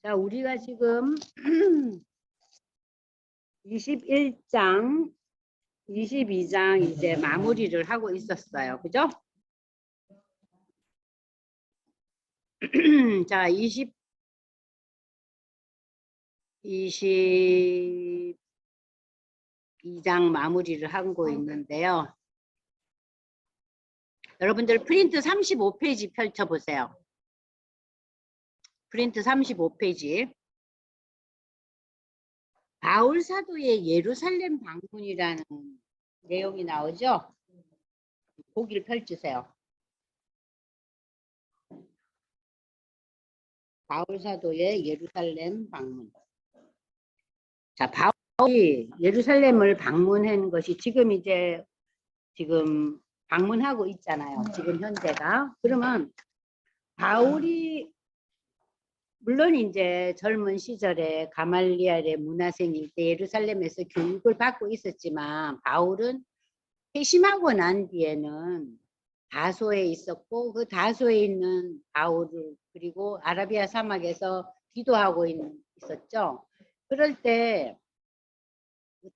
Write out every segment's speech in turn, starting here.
자, 우리가 지금 21장, 22장 이제 마무리를 하고 있었어요. 그죠? 자, 22장 마무리를 하고 있는데요. 여러분들 프린트 35페이지 펼쳐보세요. 프린트 35페이지. 바울 사도의 예루살렘 방문이라는 내용이 나오죠? 보기를 펼치세요. 바울 사도의 예루살렘 방문. 자, 바울이 예루살렘을 방문한 것이 지금 방문하고 있잖아요. 지금 현재가. 그러면 바울이 물론 이제 젊은 시절에 가말리엘의 문화생일 때 예루살렘에서 교육을 받고 있었지만 바울은 회심하고 난 뒤에는 다소에 있었고 그 다소에 있는 바울을 그리고 아라비아 사막에서 기도하고 있었죠. 그럴 때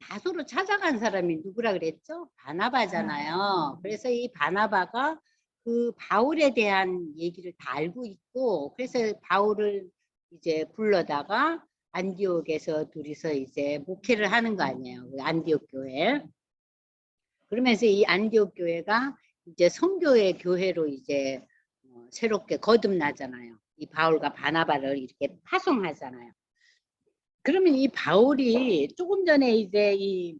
다소로 찾아간 사람이 누구라 그랬죠? 바나바잖아요. 그래서 이 바나바가 그 바울에 대한 얘기를 다 알고 있고 그래서 바울을 이제 불러다가 안디옥에서 둘이서 이제 목회를 하는 거 아니에요. 안디옥 교회. 그러면서 이 안디옥 교회가 이제 선교의 교회로 이제 새롭게 거듭나잖아요. 이 바울과 바나바를 이렇게 파송하잖아요. 그러면 이 바울이 조금 전에 이제 이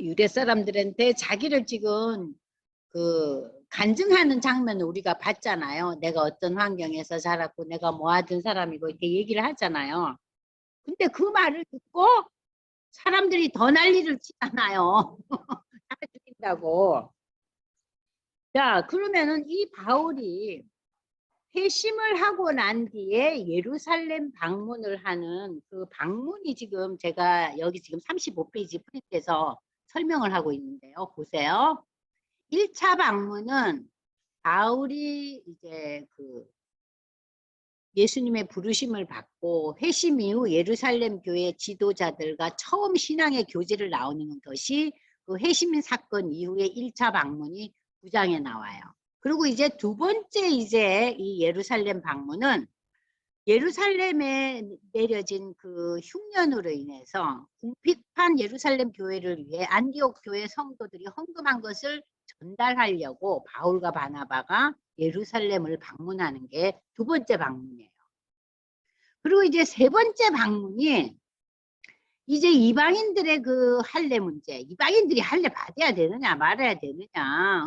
유대 사람들한테 자기를 지금 간증하는 장면을 우리가 봤잖아요. 내가 어떤 환경에서 자랐고 내가 뭐 하던 사람이고 이렇게 얘기를 하잖아요. 근데 그 말을 듣고 사람들이 더 난리를 치잖아요. 다 죽인다고. 자, 그러면은 이 바울이 회심을 하고 난 뒤에 예루살렘 방문을 하는 그 방문이 지금 제가 여기 지금 35페이지 프린트에서 설명을 하고 있는데요. 보세요. 1차 방문은 바울이 이제 예수님의 부르심을 받고 회심 이후 예루살렘 교회 지도자들과 처음 신앙의 교제를 나누는 것이 그 회심 사건 이후에 1차 방문이 9장에 나와요. 그리고 이제 두 번째 이제 이 예루살렘 방문은 예루살렘에 내려진 그 흉년으로 인해서 궁핍한 예루살렘 교회를 위해 안디옥 교회 성도들이 헌금한 것을 전달하려고 바울과 바나바가 예루살렘을 방문하는 게 두 번째 방문이에요. 그리고 이제 세 번째 방문이 이제 이방인들의 그 할례 문제, 이방인들이 할례 받아야 되느냐 말아야 되느냐,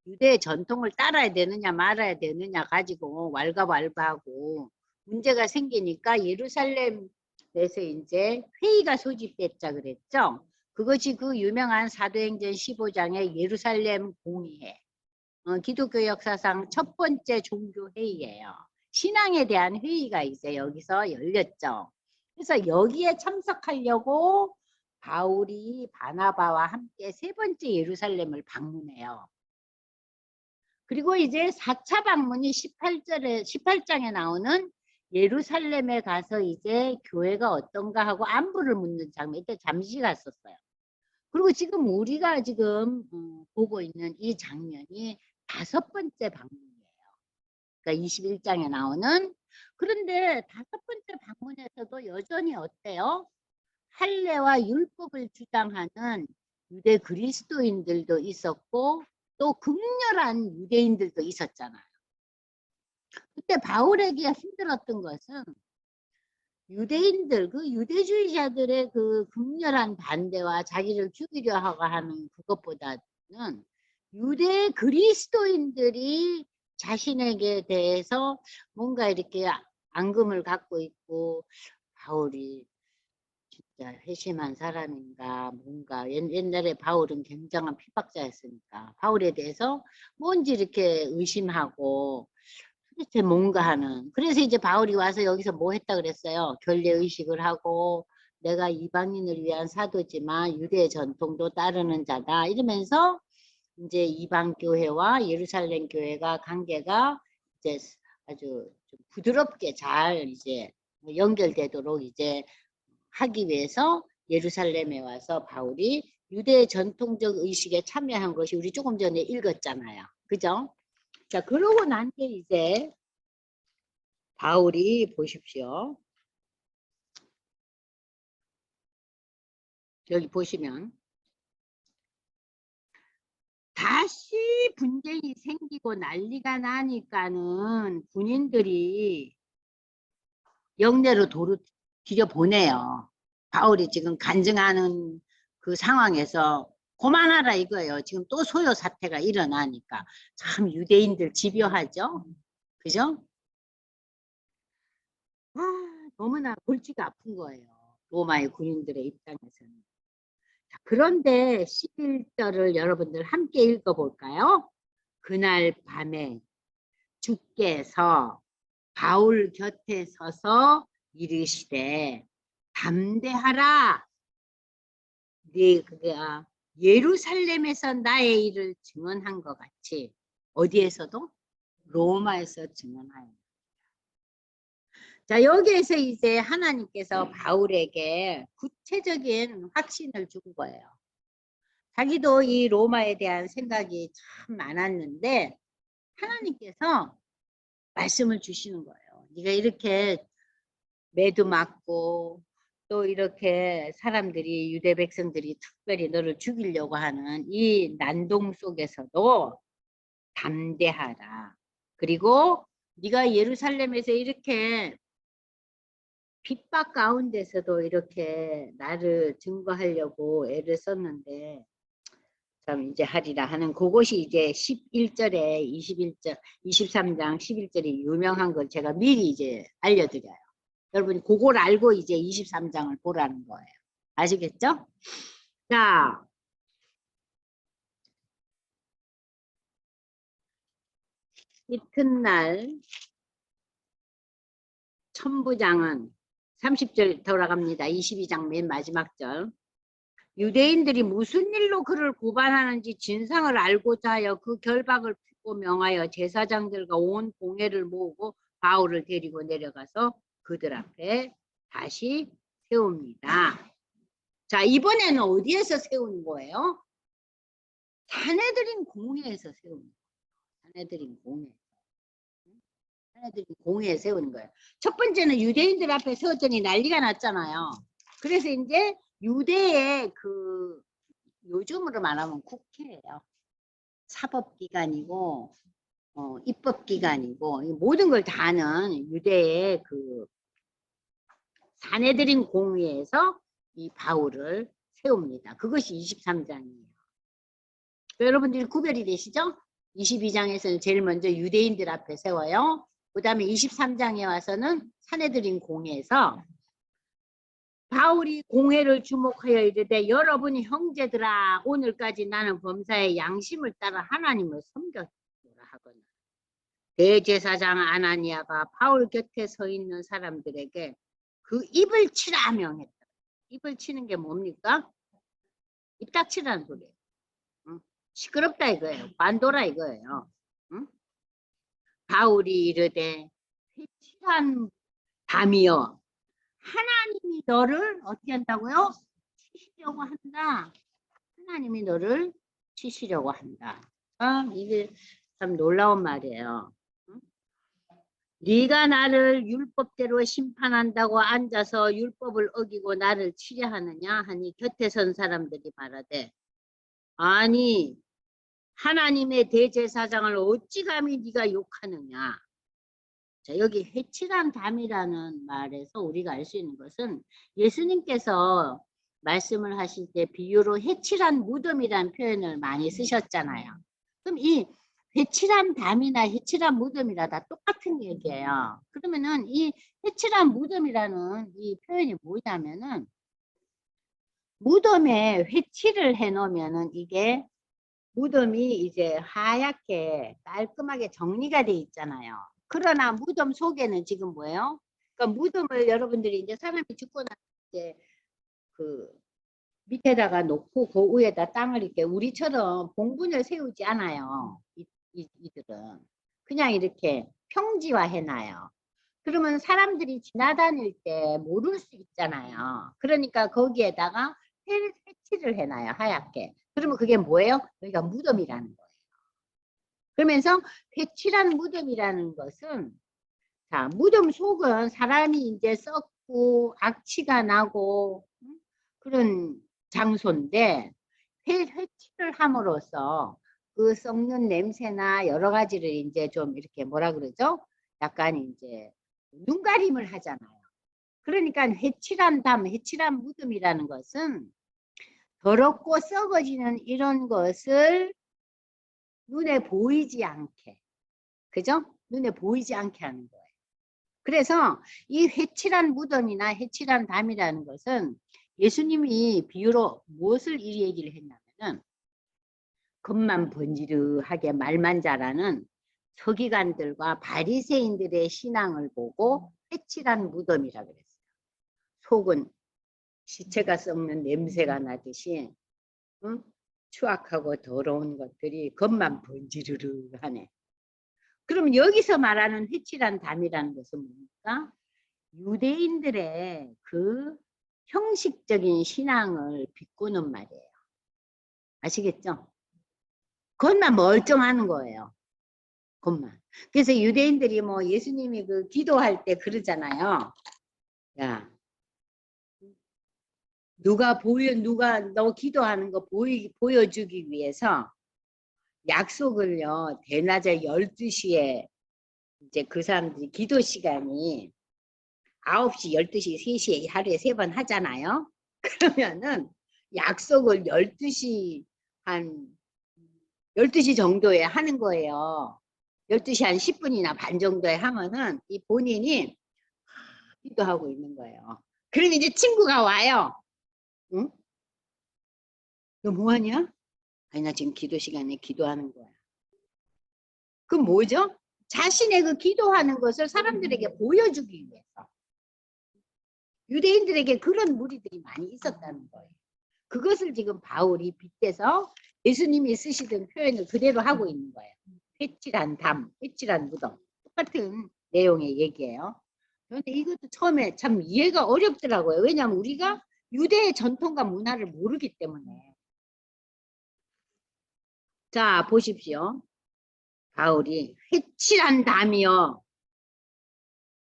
유대의 전통을 따라야 되느냐 말아야 되느냐 가지고 왈가왈부하고 문제가 생기니까 예루살렘에서 이제 회의가 소집됐자 그랬죠. 그것이 그 유명한 사도행전 15장의 예루살렘 공의회, 기독교 역사상 첫 번째 종교 회의예요. 신앙에 대한 회의가 이제 여기서 열렸죠. 그래서 여기에 참석하려고 바울이 바나바와 함께 세 번째 예루살렘을 방문해요. 그리고 이제 4차 방문이 18장에 나오는 예루살렘에 가서 이제 교회가 어떤가 하고 안부를 묻는 장면, 이때 잠시 갔었어요. 그리고 지금 우리가 지금 보고 있는 이 장면이 5번째 방문이에요. 그러니까 21장에 나오는. 그런데 5번째 방문에서도 여전히 어때요? 할례와 율법을 주장하는 유대 그리스도인들도 있었고 또 극렬한 유대인들도 있었잖아요. 그때 바울에게 힘들었던 것은 유대인들, 그 유대주의자들의 그 극렬한 반대와 자기를 죽이려 하는 그것보다는 유대 그리스도인들이 자신에게 대해서 뭔가 이렇게 앙금을 갖고 있고 바울이 진짜 회심한 사람인가 뭔가 옛날에 바울은 굉장한 핍박자였으니까 바울에 대해서 뭔지 이렇게 의심하고 도대체 뭔가 하는. 그래서 이제 바울이 와서 여기서 뭐 했다 그랬어요. 결례의식을 하고 내가 이방인을 위한 사도지만 유대의 전통도 따르는 자다 이러면서 이제 이방 교회와 예루살렘 교회가 관계가 이제 아주 좀 부드럽게 잘 이제 연결되도록 이제 하기 위해서 예루살렘에 와서 바울이 유대 전통적 의식에 참여한 것이 우리 조금 전에 읽었잖아요. 그죠? 자, 그러고 난 게 이제 바울이 보십시오. 여기 보시면 다시 분쟁이 생기고 난리가 나니까는 군인들이 영내로 도로 들여보내요. 바울이 지금 간증하는 그 상황에서 그만하라 이거예요. 지금 또 소요 사태가 일어나니까 참 유대인들 집요하죠. 그죠? 아, 너무나 골치가 아픈 거예요. 로마의 군인들의 입장에서는. 자, 그런데 11절을 여러분들 함께 읽어볼까요? 그날 밤에 주께서 바울 곁에 서서 이르시되 담대하라. 네가 예루살렘에서 나의 일을 증언한 것 같이 어디에서도 로마에서 증언하여. 자, 여기에서 이제 하나님께서 바울에게 구체적인 확신을 준 거예요. 자기도 이 로마에 대한 생각이 참 많았는데 하나님께서 말씀을 주시는 거예요. 네가 이렇게 매도 맞고 또 이렇게 사람들이 유대 백성들이 특별히 너를 죽이려고 하는 이 난동 속에서도 담대하라. 그리고 네가 예루살렘에서 이렇게 핍박 가운데서도 이렇게 나를 증거하려고 애를 썼는데 참 이제 하리라 하는 그것이 이제 11절에 21절 23장 11절이 유명한 걸 제가 미리 이제 알려드려요. 여러분 그걸 알고 이제 23장을 보라는 거예요. 아시겠죠? 자, 이튿날 천부장은 30절 돌아갑니다. 22장 맨 마지막 절. 유대인들이 무슨 일로 그를 고발하는지 진상을 알고자 하여 그 결박을 펴고 명하여 제사장들과 온 공회를 모으고 바울을 데리고 내려가서 그들 앞에 다시 세웁니다. 자, 이번에는 어디에서 세우는 거예요? 사내들인 공회에서 세우는 거예요. 사내들인 공회. 사내들인 공회에 세우는 거예요. 첫 번째는 유대인들 앞에 세웠더니 난리가 났잖아요. 그래서 이제 유대의 그 요즘으로 말하면 국회예요. 사법기관이고 입법기관이고 모든 걸 다 아는 유대의 그 사내들인 공회에서 이 바울을 세웁니다. 그것이 23장이에요. 여러분들이 구별이 되시죠? 22장에서는 제일 먼저 유대인들 앞에 세워요. 그 다음에 23장에 와서는 사내들인 공회에서 바울이 공회를 주목하여 이르되 여러분이 형제들아 오늘까지 나는 범사의 양심을 따라 하나님을 섬겼노라 하거나 대제사장 아나니아가 바울 곁에 서 있는 사람들에게 그 입을 치라 명했다. 입을 치는 게 뭡니까? 입 닥치라는 소리예요. 응? 시끄럽다 이거예요. 반도라 이거예요. 응? 바울이 이르되 회칠한 밤이여 하나님이 너를 어떻게 한다고요? 치시려고 한다. 하나님이 너를 치시려고 한다. 이게 참 놀라운 말이에요. 응? 네가 나를 율법대로 심판한다고 앉아서 율법을 어기고 나를 치려 하느냐 하니 곁에 선 사람들이 말하되 아니 하나님의 대제사장을 어찌 감히 네가 욕하느냐. 자, 여기 회칠한 담이라는 말에서 우리가 알 수 있는 것은 예수님께서 말씀을 하실 때 비유로 회칠한 무덤이라는 표현을 많이 쓰셨잖아요. 그럼 이 회칠한 담이나 회칠한 무덤이라 다 똑같은 얘기예요. 그러면은 이 회칠한 무덤이라는 이 표현이 뭐냐면은 무덤에 회칠을 해 놓으면은 이게 무덤이 이제 하얗게 깔끔하게 정리가 돼 있잖아요. 그러나 무덤 속에는 지금 뭐예요? 그러니까 무덤을 여러분들이 이제 사람이 죽고 나서 이제 그 밑에다가 놓고 그 위에다 땅을 이렇게 우리처럼 봉분을 세우지 않아요. 이들은 그냥 이렇게 평지화 해놔요. 그러면 사람들이 지나다닐 때 모를 수 있잖아요. 그러니까 거기에다가 색칠을 해놔요. 하얗게. 그러면 그게 뭐예요? 여기가 무덤이라는 거예요. 그러면서 회칠한 무덤이라는 것은, 자, 무덤 속은 사람이 이제 썩고 악취가 나고 그런 장소인데, 회칠을 함으로써 그 썩는 냄새나 여러 가지를 이제 좀 이렇게 뭐라 그러죠? 약간 이제 눈가림을 하잖아요. 그러니까 회칠한 담, 회칠한 무덤이라는 것은 더럽고 썩어지는 이런 것을 눈에 보이지 않게, 그죠? 눈에 보이지 않게 하는 거예요. 그래서 이 회칠한 무덤이나 회칠한 담이라는 것은 예수님이 비유로 무엇을 이 얘기를 했냐면은, 겉만 번지르하게 말만 잘하는 서기관들과 바리새인들의 신앙을 보고 회칠한 무덤이라 그랬어요. 속은 시체가 썩는 냄새가 나듯이, 응? 추악하고 더러운 것들이 겉만 번지르르 하네. 그럼 여기서 말하는 회칠한 담이라는 것은 뭡니까? 유대인들의 그 형식적인 신앙을 비꼬는 말이에요. 아시겠죠? 겉만 멀쩡하는 거예요. 겉만. 그래서 유대인들이 뭐 예수님이 그 기도할 때 그러잖아요. 야, 누가 너 기도하는 거 보여주기 위해서 약속을요, 대낮에 12시에 이제 그 사람들이 기도 시간이 9시, 12시, 3시에 하루에 3번 하잖아요. 그러면은 약속을 12시 한 12시 정도에 하는 거예요. 12시 한 10분이나 반 정도에 하면은 이 본인이 기도하고 있는 거예요. 그럼 이제 친구가 와요. 응? 너 뭐하냐? 아니, 나 지금 기도 시간에 기도하는 거야. 그럼 뭐죠? 자신의 그 기도하는 것을 사람들에게 보여주기 위해서. 유대인들에게 그런 무리들이 많이 있었다는 거예요. 그것을 지금 바울이 빗대서 예수님이 쓰시던 표현을 그대로 하고 있는 거예요. 회칠한 담, 회칠한 무덤. 똑같은 내용의 얘기예요. 그런데 이것도 처음에 참 이해가 어렵더라고요. 왜냐하면 우리가 유대의 전통과 문화를 모르기 때문에. 자, 보십시오. 바울이 회칠한 담이여.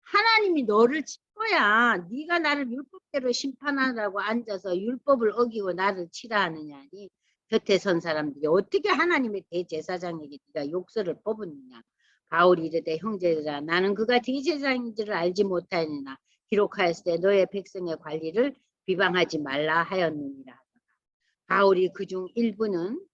하나님이 너를 칠 거야. 네가 나를 율법대로 심판하라고 앉아서 율법을 어기고 나를 치라 하느냐니, 곁에 선 사람들이 어떻게 하나님의 대제사장에게 네가 욕설을 뽑았느냐. 바울이 이르되 형제들아 나는 그가 대제사장인 줄을 알지 못하느냐. 기록하였을 때 너의 백성의 관리를 비방하지 말라 하였느니라. 바울이 그중 일부는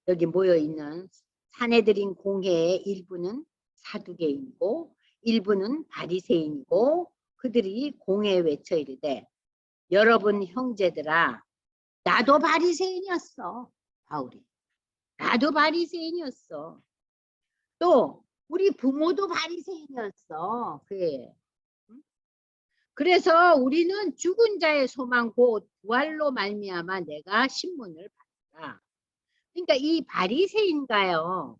여기 모여있는 사내들인 공회의 일부는 사두개인이고 일부는 바리새인이고, 그들이 공회에 외쳐 이르되 여러분 형제들아, 나도 바리새인이었어. 바울이 나도 바리새인이었어. 또 우리 부모도 바리새인이었어. 그래. 그래서 우리는 죽은 자의 소망 곧 부활로 말미암아 내가 신문을 받았다. 그러니까 이 바리새인가요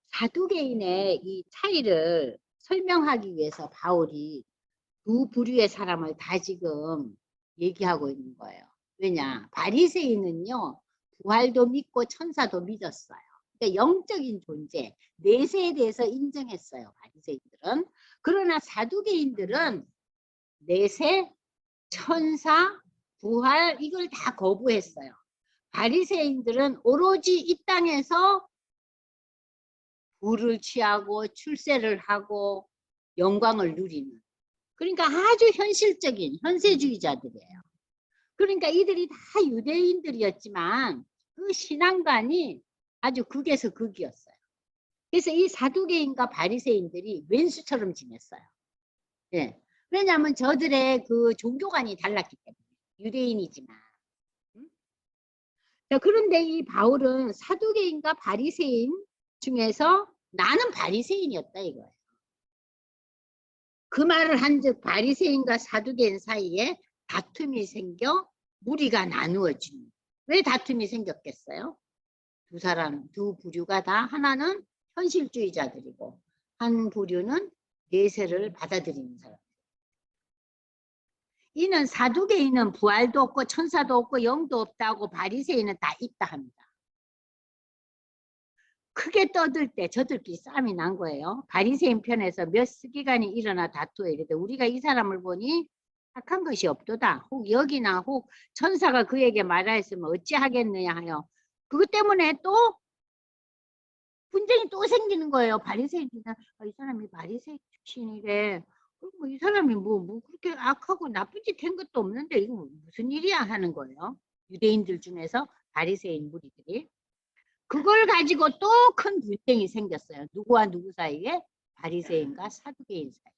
사두개인의 이 차이를 설명하기 위해서 바울이 두 부류의 사람을 다 지금 얘기하고 있는 거예요. 왜냐? 바리새인은요, 부활도 믿고 천사도 믿었어요. 그러니까 영적인 존재, 내세에 대해서 인정했어요. 바리새인들은. 그러나 사두개인들은 내세, 천사, 부활 이걸 다 거부했어요. 바리새인들은 오로지 이 땅에서 부를 취하고 출세를 하고 영광을 누리는, 그러니까 아주 현실적인 현세주의자들이에요. 그러니까 이들이 다 유대인들이었지만 그 신앙관이 아주 극에서 극이었어요. 그래서 이 사두개인과 바리새인들이 왼수처럼 지냈어요. 예. 왜냐하면 저들의 그 종교관이 달랐기 때문에. 유대인이지만. 자, 그런데 이 바울은 사두개인과 바리새인 중에서 나는 바리새인이었다 이거예요. 그 말을 한즉 바리새인과 사두개인 사이에 다툼이 생겨 무리가 나누어집니다. 왜 다툼이 생겼겠어요? 두 사람, 두 부류가 다 하나는 현실주의자들이고 한 부류는 대세를 받아들이는 사람. 이는 사두개인은 부활도 없고 천사도 없고 영도 없다고 바리새인은 다 있다 합니다. 크게 떠들 때 저들끼리 싸움이 난 거예요. 바리새인 편에서 몇 시간이 일어나 다투어 이르되 우리가 이 사람을 보니 착한 것이 없도다. 혹 여기나 혹 천사가 그에게 말하였으면 어찌하겠느냐 하여 그것 때문에 또 분쟁이 또 생기는 거예요. 바리새인들은 이 사람이 바리새인 출신이래. 뭐 이 사람이 뭐 그렇게 악하고 나쁜 짓 한 것도 없는데 이거 무슨 일이야 하는 거예요. 유대인들 중에서 바리새인 무리들이. 그걸 가지고 또 큰 분쟁이 생겼어요. 누구와 누구 사이에? 바리새인과 사두개인 사이.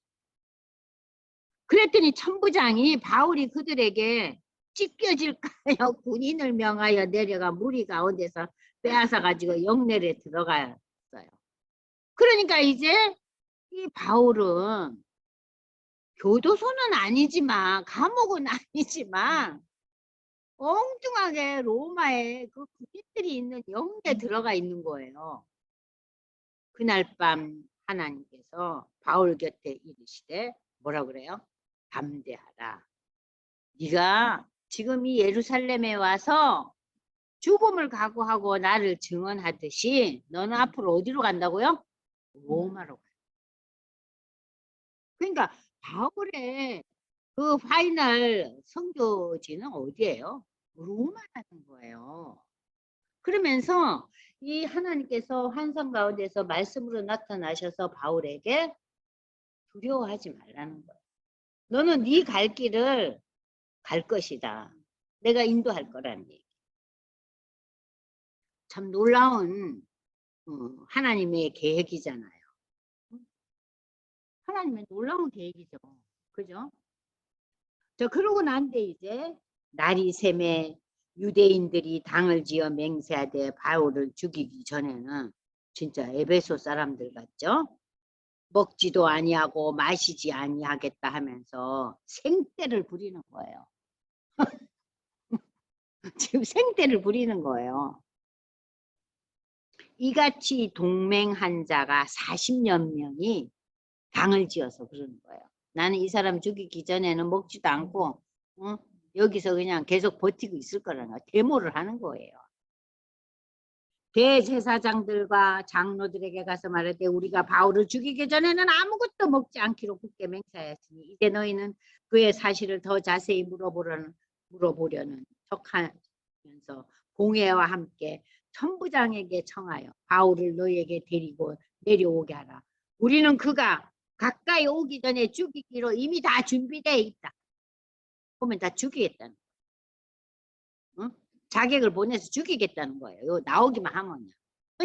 그랬더니 천부장이 바울이 그들에게 찢겨질까요? 군인을 명하여 내려가 무리 가운데서 빼앗아 가지고 영내에 들어갔어요. 그러니까 이제 이 바울은 교도소는 아니지만 감옥은 아니지만 엉뚱하게 로마에 그 군인들이 있는 영내에 들어가 있는 거예요. 그날 밤 하나님께서 바울 곁에 이르시되 뭐라 그래요? 담대하라. 네가 지금 이 예루살렘에 와서 죽음을 각오하고 나를 증언하듯이 너는 앞으로 어디로 간다고요? 로마로 가요. 그러니까 바울의 그 파이널 선교지는 어디예요? 로마라는 거예요. 그러면서 이 하나님께서 환상 가운데서 말씀으로 나타나셔서 바울에게 두려워하지 말라는 거예요. 너는 네 갈 길을 갈 것이다. 내가 인도할 거라는 얘기. 참 놀라운 하나님의 계획이잖아요. 하나님의 놀라운 계획이죠. 그죠? 그러고 난 뒤에 이제 날이 새매 유대인들이 당을 지어 맹세하되 바울을 죽이기 전에는 진짜 에베소 사람들 같죠? 먹지도 아니하고 마시지 아니하겠다 하면서 생떼를 부리는 거예요. 지금 생떼를 부리는 거예요. 이같이 동맹한 자가 40여 명이 당을 지어서 그러는 거예요. 나는 이 사람 죽이기 전에는 먹지도 않고 여기서 그냥 계속 버티고 있을 거라는 거예요. 데모를 하는 거예요. 대제사장들과 장로들에게 가서 말할 때 우리가 바울을 죽이기 전에는 아무것도 먹지 않기로 굳게 맹세하였으니 이제 너희는 그의 사실을 더 자세히 물어보려는 척하면서 공회와 함께 천부장에게 청하여 바울을 너희에게 데리고 내려오게 하라. 우리는 그가 가까이 오기 전에 죽이기로 이미 다 준비되어 있다. 보면 다 죽이겠다는 거예요. 자객을 보내서 죽이겠다는 거예요. 나오기만 하면요.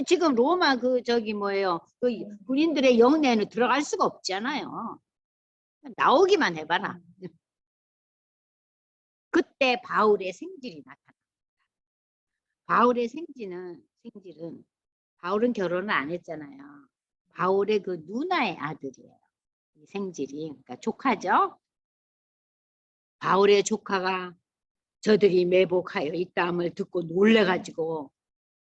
지금 로마 저기 뭐예요? 그 군인들의 영내에는 들어갈 수가 없잖아요. 나오기만 해봐라. 그때 바울의 생질이 나타납니다. 바울의 생질은 바울은 결혼을 안 했잖아요. 바울의 그 누나의 아들이에요. 생질이 그러니까 조카죠. 바울의 조카가 저들이 매복하여 있다함을 듣고 놀래가지고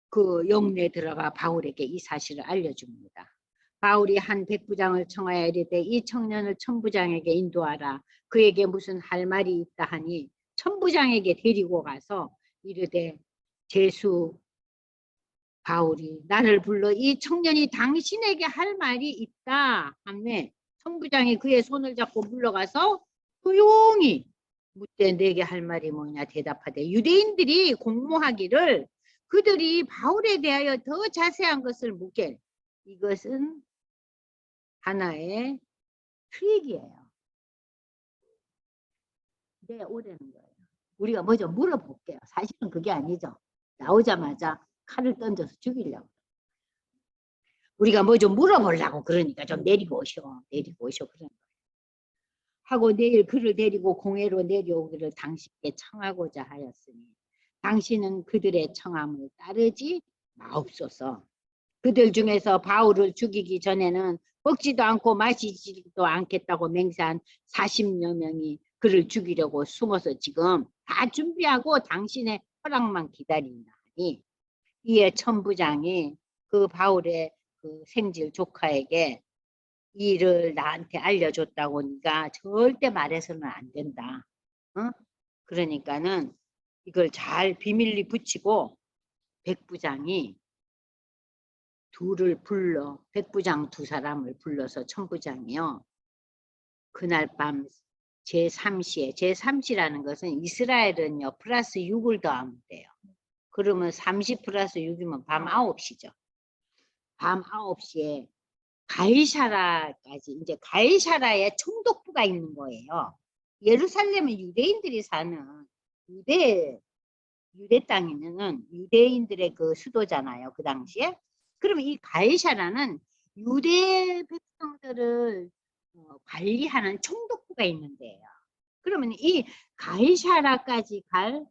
그 영내에 들어가 바울에게 이 사실을 알려줍니다. 바울이 한 백부장을 청하여 이르되 이 청년을 천부장에게 인도하라. 그에게 무슨 할 말이 있다 하니 천부장에게 데리고 가서 이르되 제수 바울이 나를 불러 이 청년이 당신에게 할 말이 있다 하매 천부장이 그의 손을 잡고 물러가서 조용히 묻되 내게 할 말이 뭐냐 대답하되 유대인들이 공모하기를 그들이 바울에 대하여 더 자세한 것을 묻게. 이것은 하나의 트릭이에요. 네, 오라는 거예요. 우리가 뭐 좀 물어볼게요. 사실은 그게 아니죠. 나오자마자 칼을 던져서 죽이려고. 우리가 뭐 좀 물어보려고 그러니까 좀 내리고 오셔. 내리고 오셔. 그런 거예요. 하고 내일 그를 데리고 공회로 내려오기를 당신께 청하고자 하였으니 당신은 그들의 청함을 따르지 마옵소서. 그들 중에서 바울을 죽이기 전에는 먹지도 않고 마시지도 않겠다고 맹세한 40여 명이 그를 죽이려고 숨어서 지금 다 준비하고 당신의 허락만 기다린다니. 이에 천부장이 그 바울의 그 생질 조카에게 이 일을 나한테 알려줬다고 네가 절대 말해서는 안 된다. 어? 그러니까는 이걸 잘 비밀리 붙이고 백부장이 백부장 두 사람을 불러서 천부장이요. 그날 밤 제3시에, 제3시라는 것은 이스라엘은요, 플러스 6을 더하면 돼요. 그러면 30 플러스 6이면 밤 9시죠. 밤 9시에 가이사라까지, 이제 가이사라에 총독부가 있는 거예요. 예루살렘은 유대인들이 사는 유대 땅에는 유대인들의 그 수도잖아요. 그 당시에. 그러면 이 가이사라는 유대 백성들을 관리하는 총독부가 있는데요. 그러면 이 가이사라까지 갈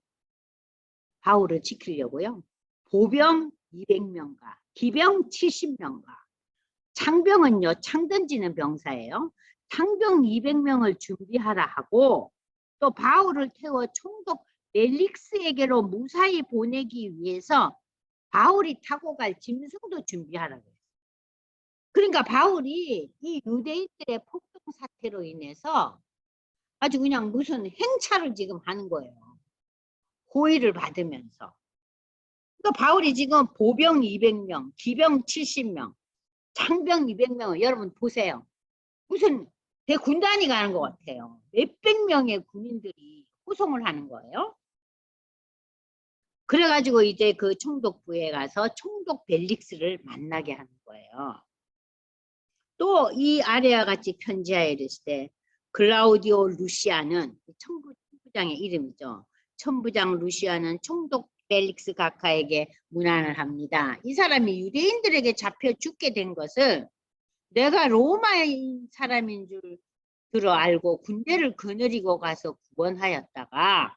바울을 지키려고요. 보병 200명과 기병 70명과 창병은요. 창 던지는 병사예요. 창병 200명을 준비하라 하고 또 바울을 태워 총독 벨릭스에게로 무사히 보내기 위해서 바울이 타고 갈 짐승도 준비하라고 했어요. 그러니까 바울이 이 유대인들의 폭동 사태로 인해서 아주 그냥 무슨 행차를 지금 하는 거예요. 호의를 받으면서. 그러니까 바울이 지금 보병 200명, 기병 70명, 창병 200명을 여러분 보세요. 무슨 대군단이 가는 것 같아요. 몇백 명의 군인들이 호송을 하는 거예요. 그래가지고 이제 그 총독부에 가서 총독 벨릭스를 만나게 하는 거예요. 또 이 아래와 같이 편지하에 이르실 때 클라우디오 루시아는 천부장의 이름이죠. 천부장 루시아는 총독 벨릭스 각하에게 문안을 합니다. 이 사람이 유대인들에게 잡혀 죽게 된 것을 내가 로마인 사람인 줄 들어 알고 군대를 거느리고 가서 구원하였다가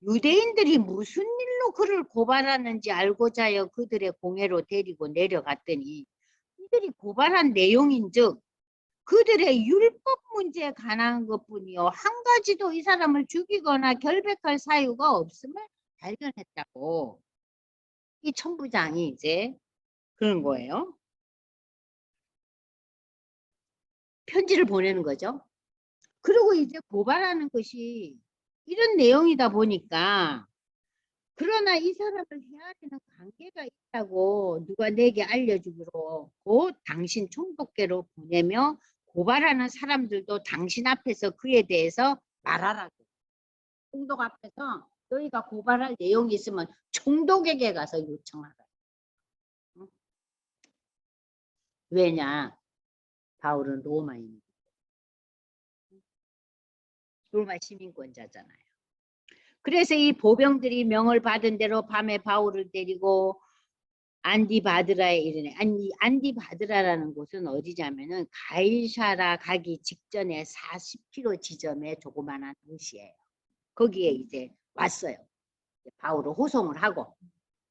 유대인들이 무슨 일로 그를 고발하는지 알고자 하여 그들의 공회로 데리고 내려갔더니 이들이 고발한 내용인즉 그들의 율법 문제에 관한 것뿐이요 한 가지도 이 사람을 죽이거나 결백할 사유가 없음을 발견했다고 이 천부장이 이제 그런 거예요. 편지를 보내는 거죠. 그리고 이제 고발하는 것이 이런 내용이다 보니까 그러나 이 사람을 해야 되는 관계가 있다고 누가 내게 알려주기로 곧 당신 총독께로 보내며 고발하는 사람들도 당신 앞에서 그에 대해서 말하라고. 총독 앞에서 너희가 고발할 내용이 있으면 총독에게 가서 요청하라. 응? 왜냐? 바울은 로마인. 로마 시민권자잖아요. 그래서 이 보병들이 명을 받은 대로 밤에 바울을 데리고 안디바드라에 이르네. 안디바드라라는 곳은 어디냐면은 가이사라 가기 직전에 40km 지점에 조그마한 도시예요. 거기에 이제 왔어요. 바울을 호송을 하고. 어?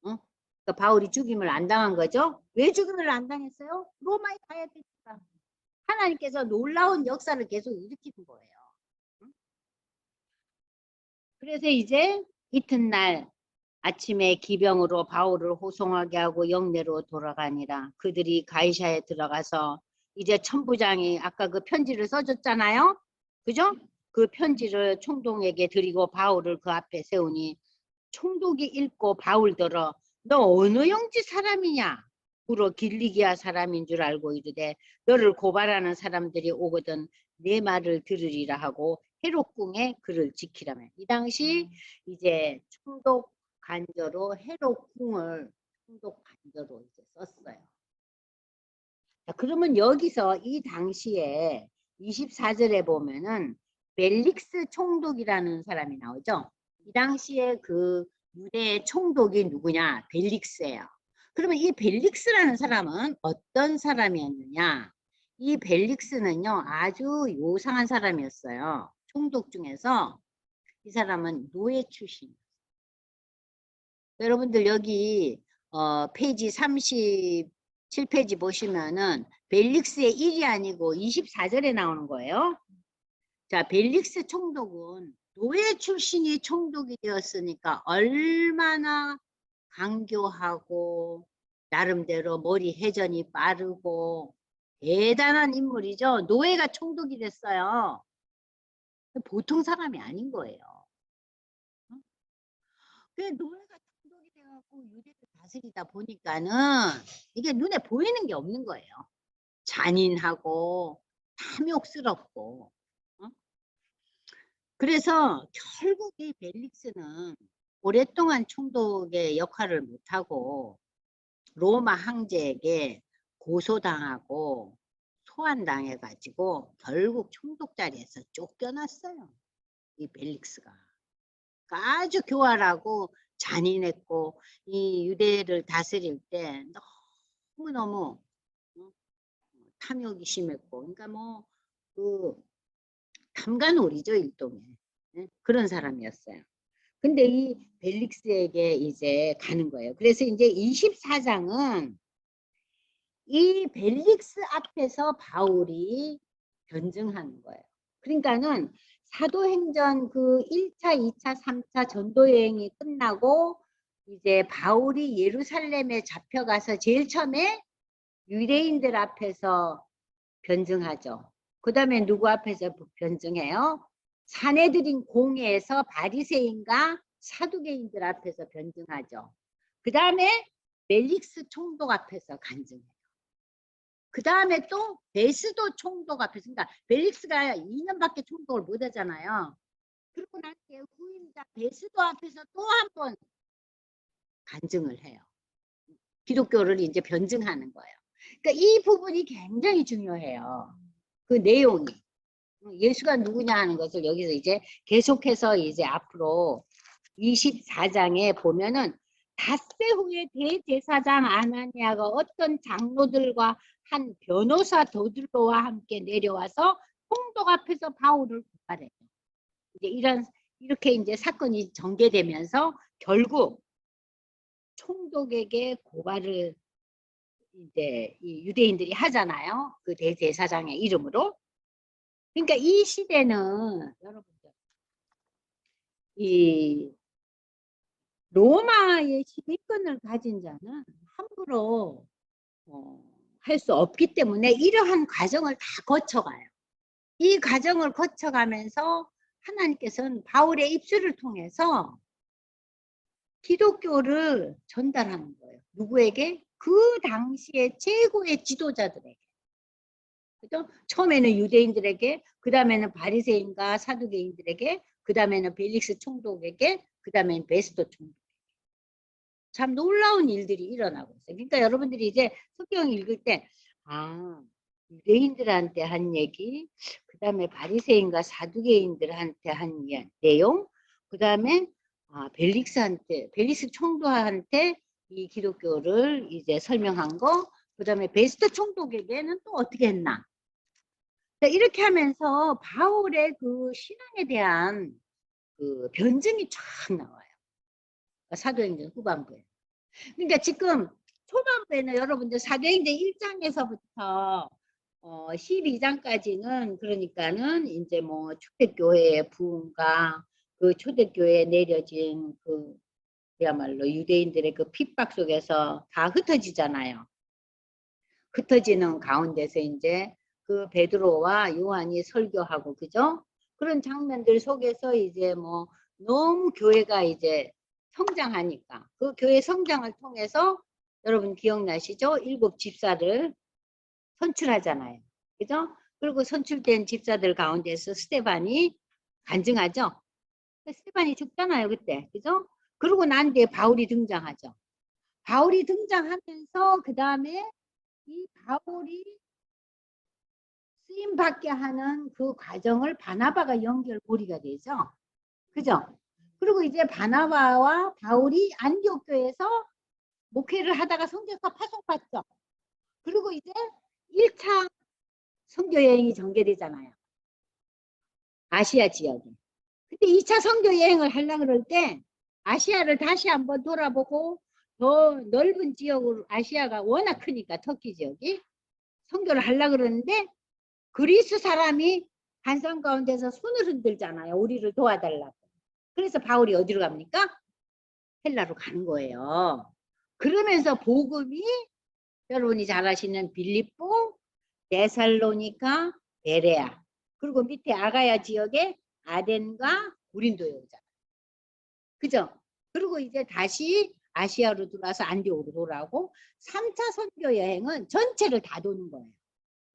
그러니까 바울이 죽임을 안 당한 거죠. 왜 죽임을 안 당했어요? 로마에 가야 되니까. 하나님께서 놀라운 역사를 계속 일으키는 거예요. 그래서 이제 이튿날 아침에 기병으로 바울을 호송하게 하고 영내로 돌아가니라. 그들이 가이사에 들어가서 이제 천부장이 아까 그 편지를 써줬잖아요. 그죠? 그 편지를 총독에게 드리고 바울을 그 앞에 세우니 총독이 읽고 바울더러 너 어느 영지 사람이냐? 물어 길리기아 사람인 줄 알고 이르되 너를 고발하는 사람들이 오거든 내 말을 들으리라 하고 헤롯궁에 그를 지키라며. 이 당시 이제 총독 간저로 헤롯궁을 총독 간저로 이제 썼어요. 자, 그러면 여기서 이 당시에 24절에 보면은 벨릭스 총독이라는 사람이 나오죠. 이 당시에 그 유대 총독이 누구냐? 벨릭스예요. 그러면 이 벨릭스라는 사람은 어떤 사람이었느냐? 이 벨릭스는요 아주 요상한 사람이었어요. 총독 중에서 이 사람은 노예 출신. 여러분들 여기 페이지 37페이지 보시면은 벨릭스의 1이 아니고 24절에 나오는 거예요. 자, 벨릭스 총독은 노예 출신이 총독이 되었으니까 얼마나 강교하고 나름대로 머리 회전이 빠르고 대단한 인물이죠. 노예가 총독이 됐어요. 보통 사람이 아닌 거예요. 그 노예가 총독이 돼갖고 유대를 다스리다 보니까는 이게 눈에 보이는 게 없는 거예요. 잔인하고 탐욕스럽고. 그래서 결국 이 벨릭스는 오랫동안 총독의 역할을 못하고 로마 황제에게 고소당하고 소환당해가지고 결국 총독 자리에서 쫓겨났어요. 이 벨릭스가. 아주 교활하고 잔인했고 이 유대를 다스릴 때 너무너무 탐욕이 심했고, 그러니까 뭐 그 탐관오리죠, 일종의. 그런 사람이었어요. 근데 이 벨릭스에게 이제 가는 거예요. 그래서 이제 24장은 이 벨릭스 앞에서 바울이 변증하는 거예요. 그러니까는 사도행전 그 1차, 2차, 3차 전도 여행이 끝나고 이제 바울이 예루살렘에 잡혀가서 제일 처음에 유대인들 앞에서 변증하죠. 그 다음에 누구 앞에서 변증해요? 사내들인 공회에서 바리새인과 사두개인들 앞에서 변증하죠. 그 다음에 벨릭스 총독 앞에서 간증해요. 그 다음에 또 베스도 총독 앞에서, 그러니까 벨릭스가 2년밖에 총독을 못 하잖아요. 그리고 난 뒤에 후임자 베스도 앞에서 또 한 번 간증을 해요. 기독교를 이제 변증하는 거예요. 그러니까 이 부분이 굉장히 중요해요. 그 내용이. 예수가 누구냐 하는 것을 여기서 이제 계속해서 이제 앞으로 24장에 보면은 닷새 후에 대제사장 아나니아가 어떤 장로들과 한 변호사 도들로와 함께 내려와서 총독 앞에서 바울을 고발해요. 이제 이렇게 이제 사건이 전개되면서 결국 총독에게 고발을 이제 이 유대인들이 하잖아요. 그 대제사장의 이름으로. 그러니까 이 시대는 여러분들 이 로마의 시민권을 가진 자는 함부로 할 수 없기 때문에 이러한 과정을 다 거쳐가요. 이 과정을 거쳐가면서 하나님께서는 바울의 입술을 통해서 기독교를 전달하는 거예요. 누구에게? 그 당시의 최고의 지도자들에게. 그죠? 처음에는 유대인들에게, 그 다음에는 바리새인과 사두개인들에게, 그 다음에는 벨릭스 총독에게, 그 다음에는 베스도 총독. 참 놀라운 일들이 일어나고 있어요. 그러니까 여러분들이 이제 성경 읽을 때, 유대인들한테 한 얘기, 그 다음에 바리새인과 사두개인들한테 한 내용, 그 다음에 벨릭스 총독한테 이 기독교를 이제 설명한 거, 그 다음에 베스트 총독에게는 또 어떻게 했나. 이렇게 하면서 바울의 그 신앙에 대한 그 변증이 쫙 나와요. 사도행전 후반부에. 그러니까 지금 초반부에는 여러분들 사도행전 1장에서부터 12장까지는 그러니까는 이제 뭐 초대교회의 부흥과 그 초대교회에 내려진 그 그야말로 유대인들의 그 핍박 속에서 다 흩어지잖아요. 흩어지는 가운데서 이제 그 베드로와 요한이 설교하고, 그죠? 그런 장면들 속에서 이제 뭐 너무 교회가 이제 성장하니까 그 교회 성장을 통해서 여러분 기억나시죠? 7 집사를 선출하잖아요. 그죠? 그리고 선출된 집사들 가운데서 스데반이 간증하죠? 스데반이 죽잖아요, 그때. 그죠? 그러고 난 뒤에 바울이 등장하죠. 바울이 등장하면서 그 다음에 이 바울이 쓰임 받게 하는 그 과정을 바나바가 연결고리가 되죠. 그죠? 그리고 이제 바나바와 바울이 안디옥 교회에서 목회를 하다가 선교사 파송받죠. 그리고 이제 1차 선교 여행이 전개되잖아요. 아시아 지역에. 근데 2차 선교 여행을 하려고 그럴 때 아시아를 다시 한번 돌아보고 더 넓은 지역으로, 아시아가 워낙 크니까 터키 지역이 선교를 하려고 그러는데 그리스 사람이 한산 가운데서 손을 흔들잖아요. 우리를 도와달라고. 그래서 바울이 어디로 갑니까? 헬라로 가는 거예요. 그러면서 복음이 여러분이 잘 아시는 빌립보, 데살로니가, 베레아. 그리고 밑에 아가야 지역에 아덴과 고린도에 오잖아. 그죠? 그리고 이제 다시 아시아로 들어와서 안디옥으로 돌아오고 3차 선교 여행은 전체를 다 도는 거예요.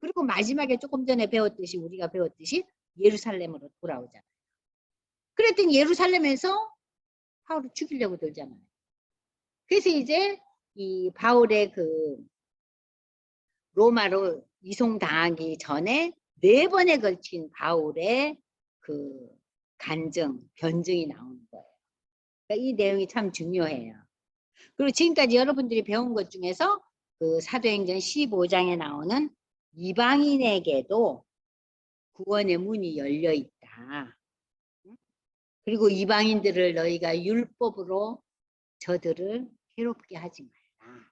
그리고 마지막에 조금 전에 배웠듯이 우리가 배웠듯이 예루살렘으로 돌아오잖아요. 그랬더니 예루살렘에서 바울을 죽이려고 들잖아요. 그래서 이제 이 바울의 그 로마로 이송당하기 전에 4번에 걸친 바울의 그 간증, 변증이 나오는 거예요. 그러니까 이 내용이 참 중요해요. 그리고 지금까지 여러분들이 배운 것 중에서 그 사도행전 15장에 나오는 이방인에게도 구원의 문이 열려 있다. 그리고 이방인들을 너희가 율법으로 저들을 괴롭게 하지 말라.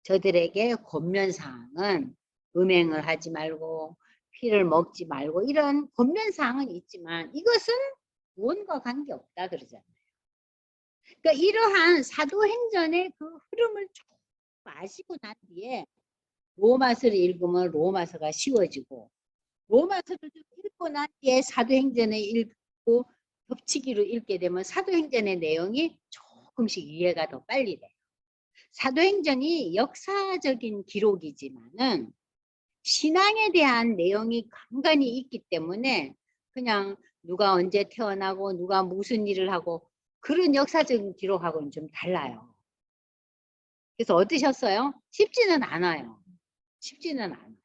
저들에게 권면사항은 음행을 하지 말고 피를 먹지 말고 이런 권면사항은 있지만 이것은 구원과 관계없다 그러잖아요. 그러니까 이러한 사도행전의 그 흐름을 쭉 아시고 난 뒤에 로마서를 읽으면 로마서가 쉬워지고 로마서를 좀 읽고 난 뒤에 사도행전을 읽고 겹치기로 읽게 되면 사도행전의 내용이 조금씩 이해가 더 빨리 돼요. 사도행전이 역사적인 기록이지만은 신앙에 대한 내용이 간간히 있기 때문에 그냥 누가 언제 태어나고 누가 무슨 일을 하고 그런 역사적인 기록하고는 좀 달라요. 그래서 어떠셨어요? 쉽지는 않아요. 쉽지는 않아요.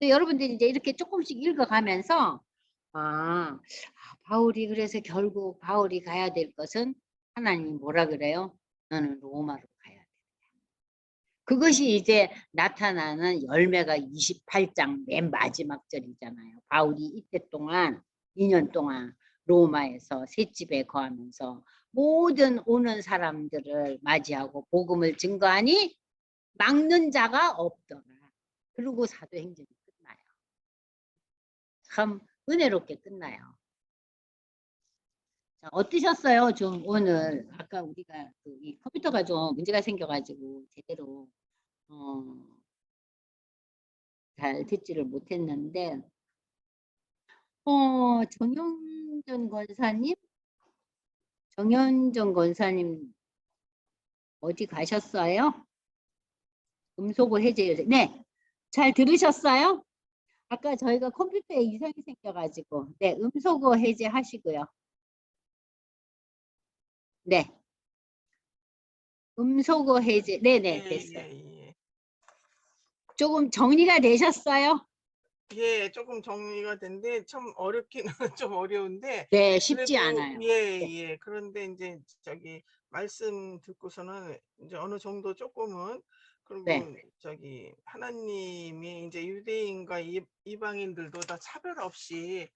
여러분들이 이제 이렇게 조금씩 읽어가면서 바울이 그래서 결국 바울이 가야 될 것은 하나님이 뭐라 그래요? 너는 로마로 가야 돼. 그것이 이제 나타나는 열매가 28장 맨 마지막 절이잖아요. 바울이 이때 동안 2년 동안 로마에서 셋집에 거하면서 모든 오는 사람들을 맞이하고 복음을 증거하니 막는 자가 없더라. 그리고 사도행전이 끝나요. 참 은혜롭게 끝나요. 자, 어떠셨어요? 좀 오늘 아까 우리가 이 컴퓨터가 좀 문제가 생겨가지고 제대로 잘 듣지를 못했는데 정현전 권사님 어디 가셨어요? 음소거 해제 네, 잘 들으셨어요? 아까 저희가 컴퓨터에 이상이 생겨가지고 네, 음소거 해제하시고요. 네, 음소거 해제 네네 됐어요. 조금 정리가 되셨어요? 예, 조금 정리가 된데 참 어렵긴 좀 어려운데 네, 쉽지 그래도 않아요. 예, 네. 예. 그런데 이제 저기 말씀 듣고서는 이제 어느 정도 조금은 그리고 네. 저기 하나님이 이제 유대인과 이방인들도 다 차별 없이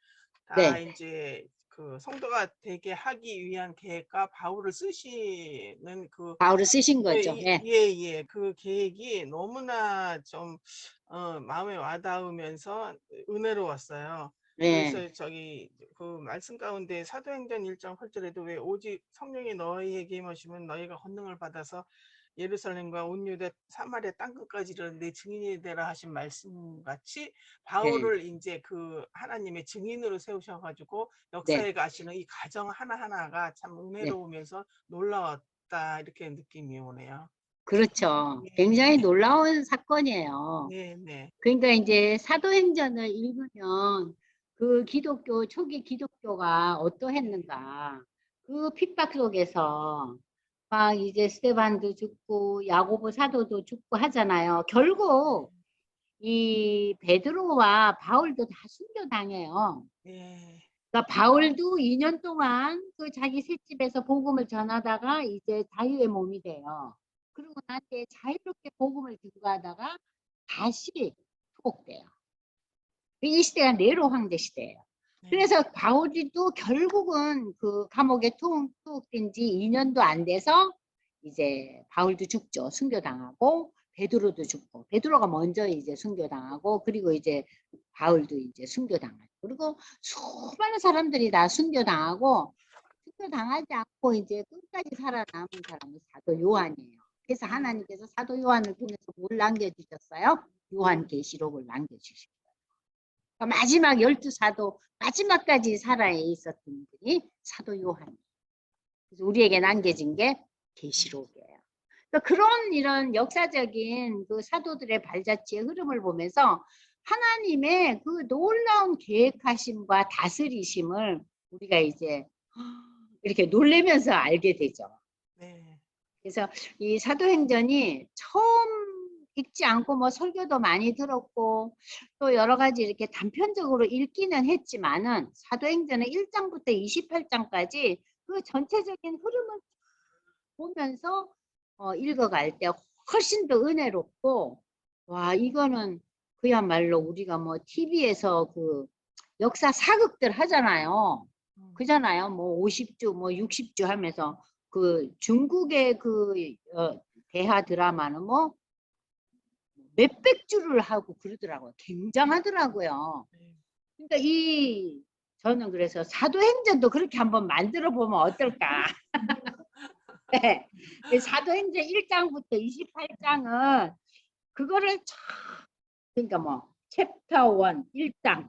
다 네. 이제 그 성도가 되게 하기 위한 계획과 바울을 쓰시는 그 바울을 쓰신 거죠. 예, 네. 예, 예. 그 계획이 너무나 좀 마음에 와닿으면서 은혜로웠어요. 네. 그래서 저기 그 말씀 가운데 사도행전 1장 8절에도 왜 오직 성령이 너희에게 임하시면 너희가 권능을 받아서 예루살렘과 온 유대 사마리아 땅끝까지 내 증인이 되라 하신 말씀 같이 네. 바울을 이제 그 하나님의 증인으로 세우셔가지고 네. 역사에 가시는 이 과정 하나하나가 참 네. 은혜로우면서 놀라웠다 이렇게 느낌이 오네요. 그렇죠. 굉장히 네, 놀라운 사건이에요. 네, 네, 그러니까 이제 사도행전을 읽으면 그 기독교, 초기 기독교가 어떠했는가. 그 핍박 속에서 막 이제 스테반도 죽고 야고보 사도도 죽고 하잖아요. 결국 이 베드로와 바울도 다 순교당해요. 네, 그러니까 바울도 2년 동안 그 자기 셋집에서 복음을 전하다가 이제 자유의 몸이 돼요. 그리고 나한테 자유롭게 복음을 들고 가다가 다시 투옥돼요. 이 시대가 네로 황제 시대예요. 네, 그래서 바울이도 결국은 그 감옥에 투옥된 지 2년도 안 돼서 이제 바울도 죽죠. 순교당하고 베드로도 죽고 베드로가 먼저 이제 순교당하고 그리고 이제 바울도 이제 순교당하고 그리고 수많은 사람들이 다 순교당하고 순교당하지 않고 이제 끝까지 살아남은 사람은 사도 요한이에요. 그래서 하나님께서 사도 요한을 통해서 뭘 남겨주셨어요? 요한계시록을 남겨주신 거예요. 그러니까 마지막 12사도 마지막까지 살아 있었던 분이 사도 요한. 그래서 우리에게 남겨진 게 계시록이에요. 그러니까 그런 이런 역사적인 그 사도들의 발자취의 흐름을 보면서 하나님의 그 놀라운 계획하심과 다스리심을 우리가 이제 이렇게 놀래면서 알게 되죠. 네. 그래서 이 사도행전이 처음 읽지 않고 뭐 설교도 많이 들었고 또 여러 가지 이렇게 단편적으로 읽기는 했지만은 사도행전의 1장부터 28장까지 그 전체적인 흐름을 보면서 읽어갈 때 훨씬 더 은혜롭고, 와, 이거는 그야말로 우리가 뭐 TV에서 그 역사 사극들 하잖아요. 그잖아요. 뭐 50주, 뭐 60주 하면서 그 중국의 그 대하 드라마는 뭐 몇백 주를 하고 그러더라고요. 굉장하더라고요. 그러니까 저는 그래서 사도행전도 그렇게 한번 만들어 보면 어떨까. 네. 사도행전 1장부터 28장은 그거를 그러니까 뭐 챕터 1, 1장,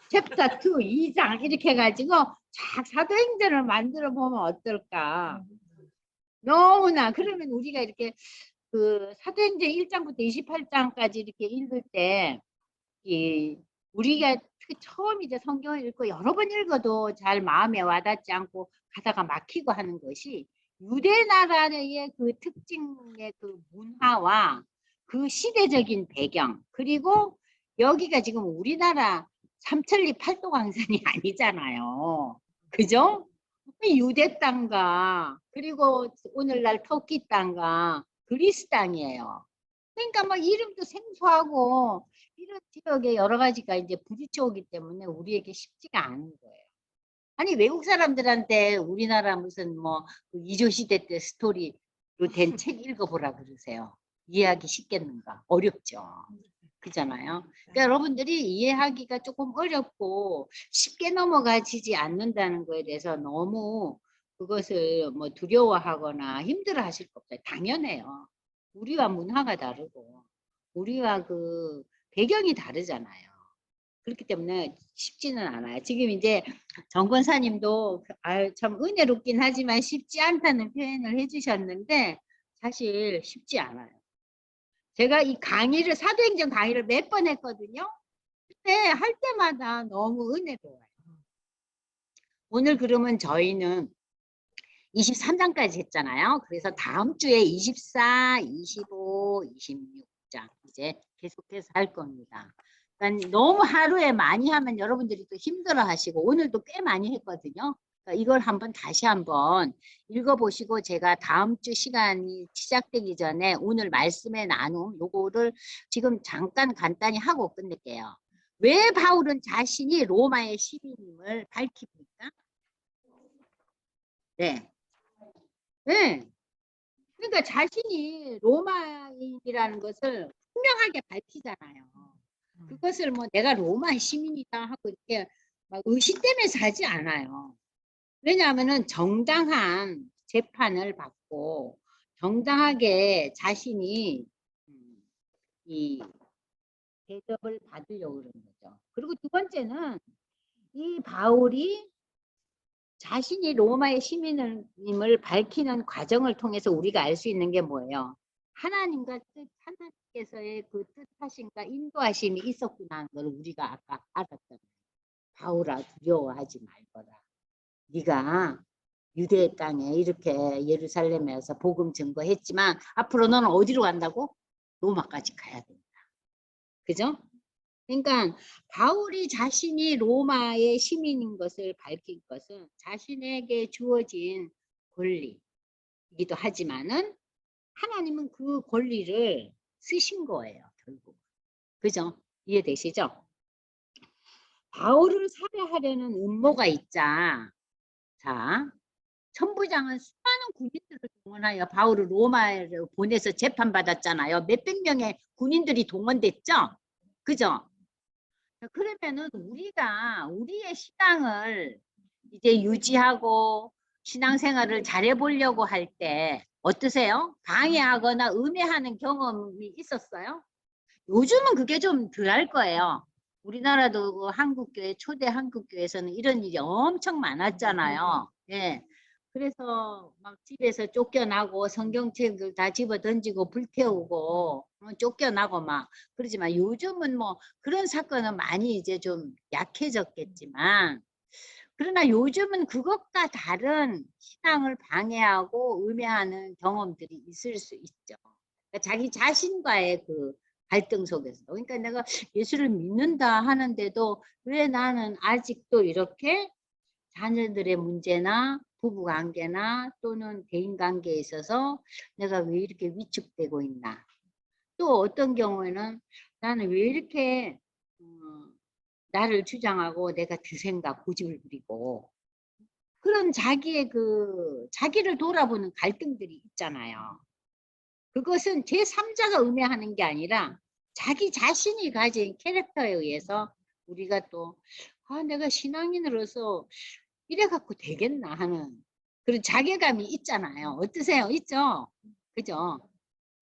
챕터 2, 2장 이렇게 해가지고 쫙 사도행전을 만들어 보면 어떨까. 너무나 그러면 우리가 이렇게 그 사도행전 1장부터 28장까지 이렇게 읽을 때 우리가 처음 이제 성경을 읽고 여러 번 읽어도 잘 마음에 와닿지 않고 가다가 막히고 하는 것이 유대 나라의 그 특징의 그 문화와 그 시대적인 배경, 그리고 여기가 지금 우리나라 삼천리 팔도강산이 아니잖아요. 그죠? 유대 땅과 그리고 오늘날 터키 땅과 그리스 땅이에요. 그러니까 뭐 이름도 생소하고 이런 지역에 여러 가지가 이제 부딪혀 오기 때문에 우리에게 쉽지가 않은 거예요. 아니 외국 사람들한테 우리나라 무슨 뭐 이조시대 때 스토리로 된 책 읽어보라 그러세요. 이해하기 쉽겠는가? 어렵죠. 그잖아요. 그러니까 여러분들이 이해하기가 조금 어렵고 쉽게 넘어가지지 않는다는 거에 대해서 너무 그것을 뭐 두려워하거나 힘들어 하실 거 없어요. 당연해요. 우리와 문화가 다르고 우리와 그 배경이 다르잖아요. 그렇기 때문에 쉽지는 않아요. 지금 이제 정 권사님도 참 은혜롭긴 하지만 쉽지 않다는 표현을 해주셨는데 사실 쉽지 않아요. 제가 이 강의를 사도행전 강의를 몇 번 했거든요. 근데 할 때마다 너무 은혜로워요. 오늘 그러면 저희는 23장까지 했잖아요. 그래서 다음 주에 24, 25, 26장 이제 계속해서 할 겁니다. 그러니까 너무 하루에 많이 하면 여러분들이 또 힘들어 하시고 오늘도 꽤 많이 했거든요. 그러니까 이걸 한번 다시 한번 읽어보시고 제가 다음 주 시간이 시작되기 전에 오늘 말씀의 나눔 요거를 지금 잠깐 간단히 하고 끝낼게요. 왜 바울은 자신이 로마의 시민임을 밝힙니까? 네. 네. 그러니까 자신이 로마인이라는 것을 분명하게 밝히잖아요. 그것을 뭐 내가 로마 시민이다 하고 이렇게 막 의식되면서 하지 않아요. 왜냐하면은 정당한 재판을 받고 정당하게 자신이 이 대접을 받으려고 그러는 거죠. 그리고 두 번째는 이 바울이 자신이 로마의 시민임을 밝히는 과정을 통해서 우리가 알 수 있는 게 뭐예요? 하나님과 하나님께서의 그 뜻하심과 인도하심이 있었구나 하는 걸 우리가 아까 알았잖아요. 바울아 두려워하지 말거라. 네가 유대 땅에 이렇게 예루살렘에서 복음 증거했지만 앞으로 너는 어디로 간다고? 로마까지 가야 된다. 그죠? 그러니까 바울이 자신이 로마의 시민인 것을 밝힌 것은 자신에게 주어진 권리이기도 하지만은 하나님은 그 권리를 쓰신 거예요, 결국. 그죠? 이해되시죠? 바울을 살해하려는 음모가 있자. 자, 천부장은 수많은 군인들을 동원하여 바울을 로마에 보내서 재판받았잖아요. 몇백 명의 군인들이 동원됐죠? 그죠? 그러면은 우리가 우리의 신앙을 이제 유지하고 신앙생활을 잘해 보려고 할 때 어떠세요? 방해하거나 음해하는 경험이 있었어요? 요즘은 그게 좀 덜 할 거예요. 우리나라도 그 한국교회, 초대 한국교회에서는 이런 일이 엄청 많았잖아요. 예. 그래서 막 집에서 쫓겨나고 성경책을 다 집어 던지고 불태우고 쫓겨나고 막 그러지만 요즘은 뭐 그런 사건은 많이 이제 좀 약해졌겠지만 그러나 요즘은 그것과 다른 신앙을 방해하고 음해하는 경험들이 있을 수 있죠. 그러니까 자기 자신과의 그 갈등 속에서. 그러니까 내가 예수를 믿는다 하는데도 왜 나는 아직도 이렇게 자녀들의 문제나 부부 관계나 또는 대인 관계에 있어서 내가 왜 이렇게 위축되고 있나. 또 어떤 경우에는 나는 왜 이렇게 나를 주장하고 내가 드생각 고집을 부리고 그런 자기의 자기를 돌아보는 갈등들이 있잖아요. 그것은 제3자가 음해하는 게 아니라 자기 자신이 가진 캐릭터에 의해서 우리가 또 내가 신앙인으로서 이래 갖고 되겠나 하는 그런 자괴감이 있잖아요. 어떠세요? 있죠? 그죠?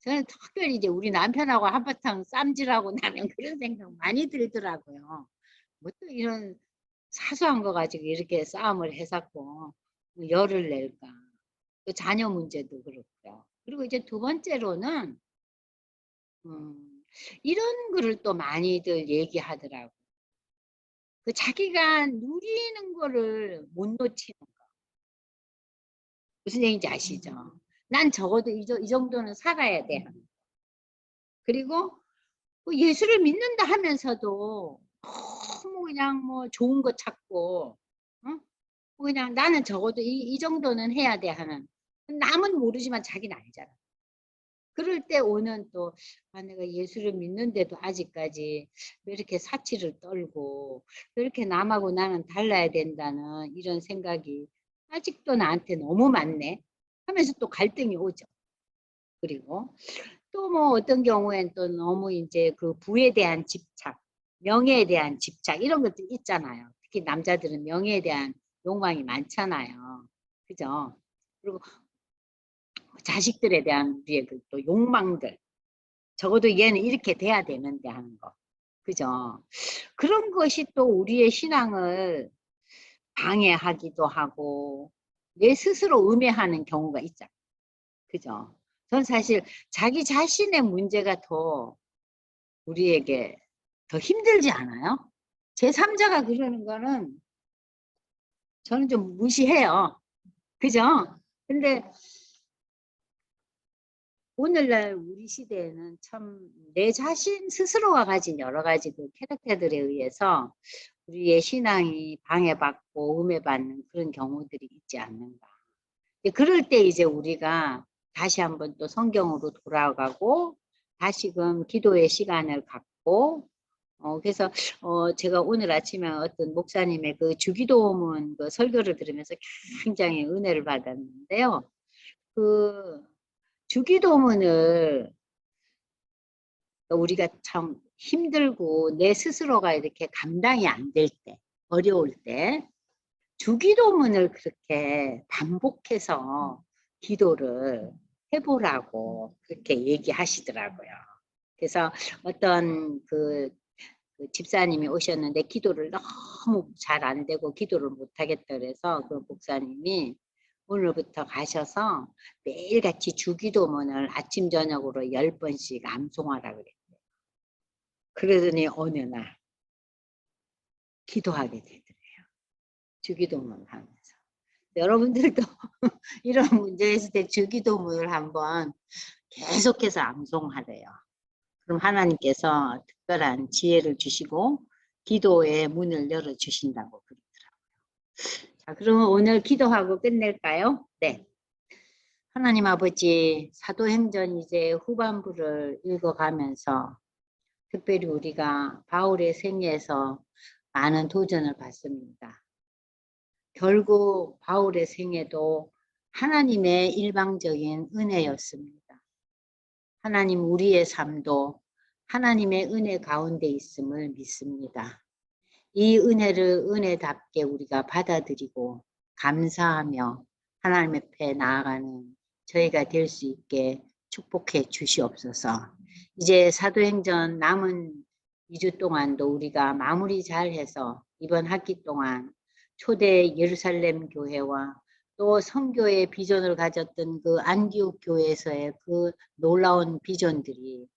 저는 특별히 이제 우리 남편하고 한바탕 쌈질하고 나면 그런 생각 많이 들더라고요. 뭐 또 이런 사소한 거 가지고 이렇게 싸움을 해갖고 열을 낼까. 또 자녀 문제도 그렇고요. 그리고 이제 두 번째로는 이런 거를 또 많이들 얘기하더라고. 그 자기가 누리는 거를 못 놓치는 거. 무슨 얘기인지 아시죠? 난 적어도 이 정도는 살아야 돼. 그리고 예수를 믿는다 하면서도 너무 그냥 뭐 좋은 거 찾고, 어? 그냥 나는 적어도 이 정도는 해야 돼 하는. 남은 모르지만 자기는 알잖아. 그럴 때 오는 또 내가 예수를 믿는데도 아직까지 왜 이렇게 사치를 떨고 왜 이렇게 남하고 나는 달라야 된다는 이런 생각이 아직도 나한테 너무 많네 하면서 또 갈등이 오죠. 그리고 또 뭐 어떤 경우엔 또 너무 이제 그 부에 대한 집착, 명예에 대한 집착 이런 것들 있잖아요. 특히 남자들은 명예에 대한 욕망이 많잖아요. 그죠? 그리고 자식들에 대한 우리의 또 욕망들. 적어도 얘는 이렇게 돼야 되는데 하는 거. 그죠? 그런 것이 또 우리의 신앙을 방해하기도 하고 내 스스로 음해하는 경우가 있잖아요. 그죠? 전 사실 자기 자신의 문제가 더 우리에게 더 힘들지 않아요? 제3자가 그러는 거는 저는 좀 무시해요. 그죠? 근데 오늘날 우리 시대에는 참 내 자신 스스로가 가진 여러 가지 그 캐릭터들에 의해서 우리의 신앙이 방해받고 음해받는 그런 경우들이 있지 않는가. 그럴 때 이제 우리가 다시 한번 또 성경으로 돌아가고 다시금 기도의 시간을 갖고 그래서 제가 오늘 아침에 어떤 목사님의 그 주기도문 그 설교를 들으면서 굉장히 은혜를 받았는데요. 그 주기도문을 우리가 참 힘들고 내 스스로가 이렇게 감당이 안 될 때, 어려울 때 주기도문을 그렇게 반복해서 기도를 해보라고 그렇게 얘기하시더라고요. 그래서 어떤 그 집사님이 오셨는데 기도를 너무 잘 안 되고 기도를 못 하겠다 그래서 그 목사님이 오늘부터 가셔서 매일같이 주기도문을 아침 저녁으로 10번씩 암송하라 그랬대요. 그러더니 어느 날 기도하게 되더래요. 주기도문 하면서. 여러분들도 이런 문제 있을 때 주기도문을 한번 계속해서 암송하래요. 그럼 하나님께서 특별한 지혜를 주시고 기도의 문을 열어주신다고 그러더라고요. 자, 그러면 오늘 기도하고 끝낼까요? 네. 하나님 아버지, 사도행전 이제 후반부를 읽어가면서 특별히 우리가 바울의 생애에서 많은 도전을 받습니다. 결국 바울의 생애도 하나님의 일방적인 은혜였습니다. 하나님 우리의 삶도 하나님의 은혜 가운데 있음을 믿습니다. 이 은혜를 은혜답게 우리가 받아들이고 감사하며 하나님 앞에 나아가는 저희가 될 수 있게 축복해 주시옵소서. 이제 사도행전 남은 2주 동안도 우리가 마무리 잘 해서 이번 학기 동안 초대 예루살렘 교회와 또 선교의 비전을 가졌던 그 안디옥 교회에서의 그 놀라운 비전들이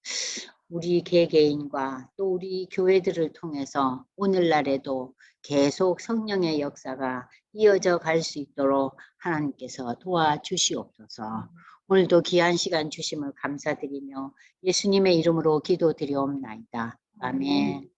우리 개개인과 또 우리 교회들을 통해서 오늘날에도 계속 성령의 역사가 이어져 갈 수 있도록 하나님께서 도와주시옵소서. 오늘도 귀한 시간 주심을 감사드리며 예수님의 이름으로 기도드리옵나이다. 아멘.